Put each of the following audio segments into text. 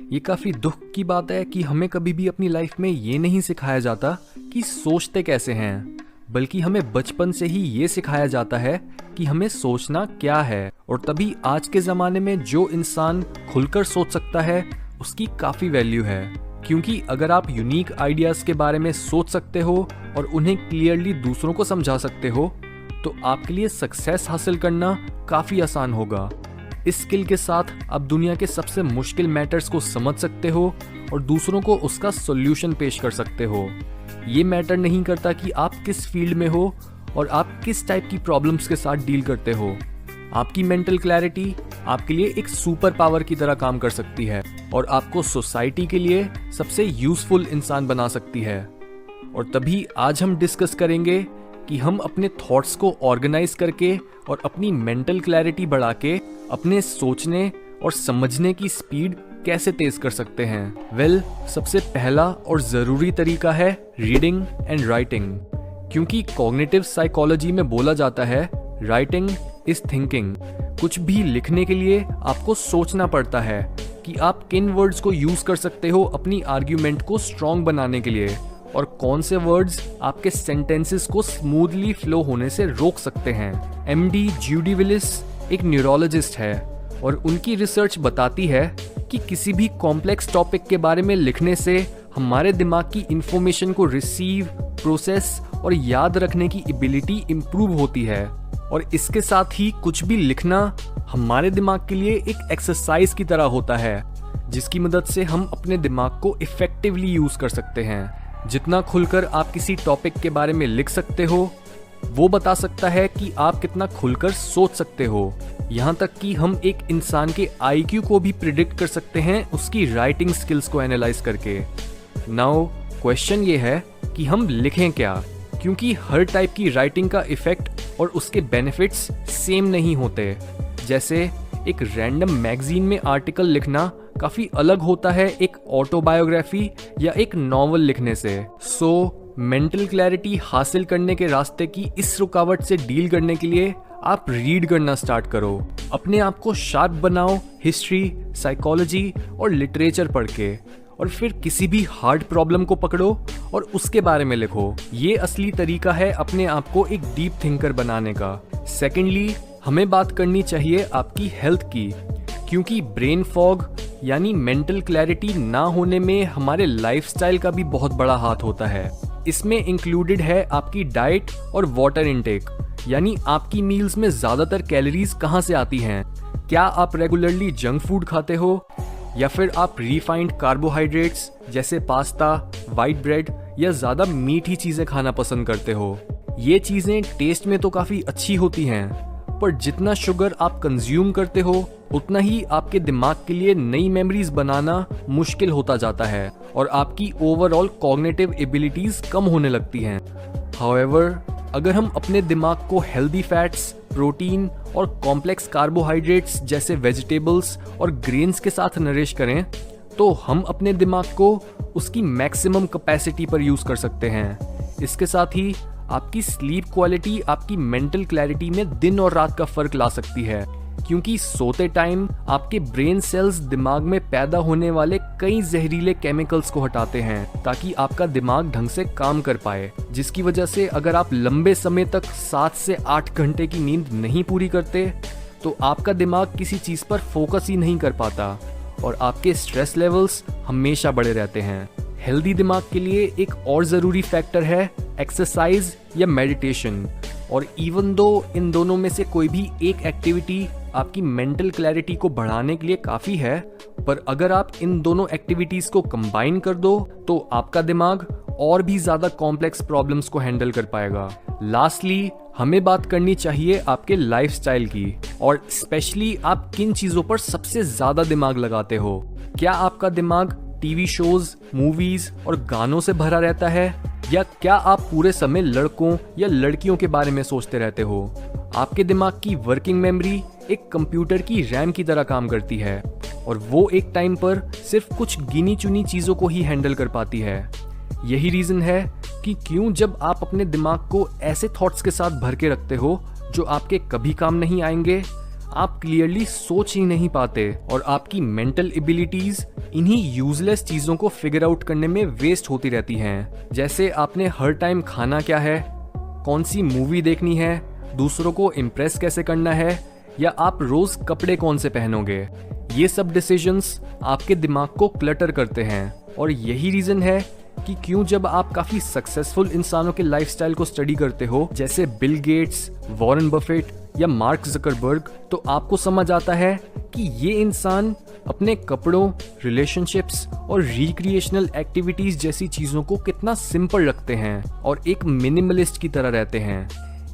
ये काफ़ी दुख की बात है कि हमें कभी भी अपनी लाइफ में ये नहीं सिखाया जाता कि सोचते कैसे हैं, बल्कि हमें बचपन से ही ये सिखाया जाता है कि हमें सोचना क्या है। और तभी आज के ज़माने में जो इंसान खुलकर सोच सकता है उसकी काफ़ी वैल्यू है, क्योंकि अगर आप यूनिक आइडियाज़ के बारे में सोच सकते हो और उन्हें क्लियरली दूसरों को समझा सकते हो तो आपके लिए सक्सेस हासिल करना काफ़ी आसान होगा। इस स्किल के साथ आप दुनिया के सबसे मुश्किल मैटर्स को समझ सकते हो और दूसरों को उसका सॉल्यूशन पेश कर सकते हो। ये मैटर नहीं करता कि आप किस फील्ड में हो और आप किस टाइप की प्रॉब्लम्स के साथ डील करते हो। आपकी मेंटल क्लैरिटी आपके लिए एक सुपर पावर की तरह काम कर सकती है और आपको सोसाइटी के लिए सबसे यूजफुल इंसान बना सकती है। और तभी आज हम डिस्कस करेंगे कि हम अपने थॉट्स को ऑर्गेनाइज करके और अपनी मेंटल क्लैरिटी बढ़ा के अपने सोचने और समझने की स्पीड कैसे तेज कर सकते हैं। सबसे पहला और ज़रूरी तरीका है रीडिंग एंड राइटिंग, क्योंकि कॉग्निटिव साइकोलॉजी में बोला जाता है राइटिंग इज थिंकिंग। कुछ भी लिखने के लिए आपको सोचना पड़ता है कि आप किन वर्ड्स को यूज़ कर सकते हो अपनी आर्ग्यूमेंट को स्ट्रॉन्ग बनाने के लिए और कौन से वर्ड्स आपके सेंटेंसेस को स्मूथली फ्लो होने से रोक सकते हैं। एमडी ज्यूडी विलिस एक न्यूरोलॉजिस्ट है और उनकी रिसर्च बताती है कि किसी भी कॉम्प्लेक्स टॉपिक के बारे में लिखने से हमारे दिमाग की इंफॉर्मेशन को रिसीव, प्रोसेस और याद रखने की एबिलिटी इम्प्रूव होती है। और इसके साथ ही कुछ भी लिखना हमारे दिमाग के लिए एक एक्सरसाइज की तरह होता है, जिसकी मदद से हम अपने दिमाग को इफेक्टिवली यूज कर सकते हैं। जितना खुलकर आप किसी टॉपिक के बारे में लिख सकते हो वो बता सकता है कि आप कितना खुलकर सोच सकते हो। यहाँ तक कि हम एक इंसान के आईक्यू को भी प्रिडिक्ट कर सकते हैं उसकी राइटिंग स्किल्स को एनालाइज करके। नाउ क्वेश्चन ये है कि हम लिखें क्या, क्योंकि हर टाइप की राइटिंग का इफेक्ट और उसके बेनिफिट्स सेम नहीं होते। जैसे एक रैंडम मैगजीन में आर्टिकल लिखना काफी अलग होता है एक ऑटोबायोग्राफी या एक नॉवल लिखने से। मेंटल क्लैरिटी हासिल करने के रास्ते की इस रुकावट से डील करने के लिए आप रीड करना स्टार्ट करो। अपने आप को शार्प बनाओ हिस्ट्री, साइकोलॉजी और लिटरेचर पढ़ के, और फिर किसी भी हार्ड प्रॉब्लम को पकड़ो और उसके बारे में लिखो। ये असली तरीका है अपने आप को एक डीप थिंकर बनाने का। सेकेंडली, हमें बात करनी चाहिए आपकी हेल्थ की, क्योंकि ब्रेन फॉग यानी मेंटल क्लैरिटी ना होने में हमारे लाइफस्टाइल का भी बहुत बड़ा हाथ होता है। इसमें इंक्लूडेड है आपकी डाइट और वाटर इनटेक, यानी आपकी मील्स में ज्यादातर कैलोरीज कहाँ से आती हैं। क्या आप रेगुलरली जंक फूड खाते हो या फिर आप रिफाइंड कार्बोहाइड्रेट्स जैसे पास्ता, वाइट ब्रेड या ज्यादा मीठी चीजें खाना पसंद करते हो। ये चीजें टेस्ट में तो काफी अच्छी होती हैं, पर जितना शुगर आप कंज्यूम करते हो उतना ही आपके दिमाग के लिए नई मेमोरीज बनाना मुश्किल होता जाता है और आपकी ओवरऑल कॉग्निटिव एबिलिटीज कम होने लगती हैं। हाउएवर, अगर हम अपने दिमाग को हेल्दी फैट्स, प्रोटीन और कॉम्प्लेक्स कार्बोहाइड्रेट्स जैसे वेजिटेबल्स और ग्रेन्स के साथ नरिश करें तो हम अपने दिमाग को उसकी मैक्सिमम कैपेसिटी पर यूज कर सकते हैं। इसके साथ ही आपकी स्लीप क्वालिटी आपकी मेंटल क्लैरिटी में दिन और रात का फर्क ला सकती है, क्योंकि सोते टाइम आपके ब्रेन सेल्स दिमाग में पैदा होने वाले कई जहरीले केमिकल्स को हटाते हैं ताकि आपका दिमाग ढंग से काम कर पाए, जिसकी वजह से अगर आप लंबे समय तक 7 से 8 घंटे की नींद नहीं पूरी करते तो आपका दिमाग किसी चीज पर फोकस ही नहीं कर पाता और आपके स्ट्रेस लेवल्स हमेशा बढ़े रहते हैं। हेल्दी दिमाग के लिए एक और ज़रूरी फैक्टर है एक्सरसाइज या मेडिटेशन, और इवन दो इन दोनों में से कोई भी एक एक्टिविटी आपकी मेंटल क्लैरिटी को बढ़ाने के लिए काफ़ी है, पर अगर आप इन दोनों एक्टिविटीज़ को कंबाइन कर दो तो आपका दिमाग और भी ज़्यादा कॉम्प्लेक्स प्रॉब्लम्स को हैंडल कर पाएगा। लास्टली, हमें बात करनी चाहिए आपके लाइफस्टाइल की, और स्पेशली आप किन चीज़ों पर सबसे ज़्यादा दिमाग लगाते हो। क्या आपका दिमाग टीवी शोज, मूवीज और गानों से भरा रहता है, या क्या आप पूरे समय लड़कों या लड़कियों के बारे में सोचते रहते हो। आपके दिमाग की वर्किंग मेमोरी एक कंप्यूटर की रैम की तरह काम करती है और वो एक टाइम पर सिर्फ कुछ गिनी चुनी चीजों को ही हैंडल कर पाती है। यही रीजन है कि क्यों जब आप अपने दिमाग को ऐसे थॉट्स के साथ भर के रखते हो जो आपके कभी काम नहीं आएंगे, आप क्लियरली सोच ही नहीं पाते और आपकी मेंटल एबिलिटीज इन्हीं यूजलेस चीजों को फिगर आउट करने में वेस्ट होती रहती हैं। जैसे आपने हर टाइम खाना क्या है, कौन सी मूवी देखनी है, दूसरों को इम्प्रेस कैसे करना है, या आप रोज कपड़े कौन से पहनोगे। ये सब डिसीजंस आपके दिमाग को क्लटर करते हैं और यही रीजन है कि क्यों जब आप काफी सक्सेसफुल इंसानों के लाइफस्टाइल को स्टडी करते हो, जैसे बिल गेट्स, वॉरेन बफेट या मार्क जकरबर्ग, तो आपको समझ आता है कि ये इंसान अपने कपड़ों, रिलेशनशिप्स और रिक्रिएशनल एक्टिविटीज जैसी चीजों को कितना सिंपल रखते हैं और एक मिनिमलिस्ट की तरह रहते हैं।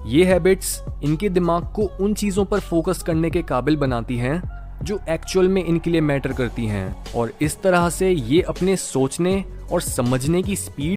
ये हैबिट्स इनके दिमाग को उन चीजों पर फोकस करने के काबिल बनाती हैं जो एक्चुअल में इनके लिए मैटर करती हैं और इस तरह से ये अपने सोचने और समझने की स्पीड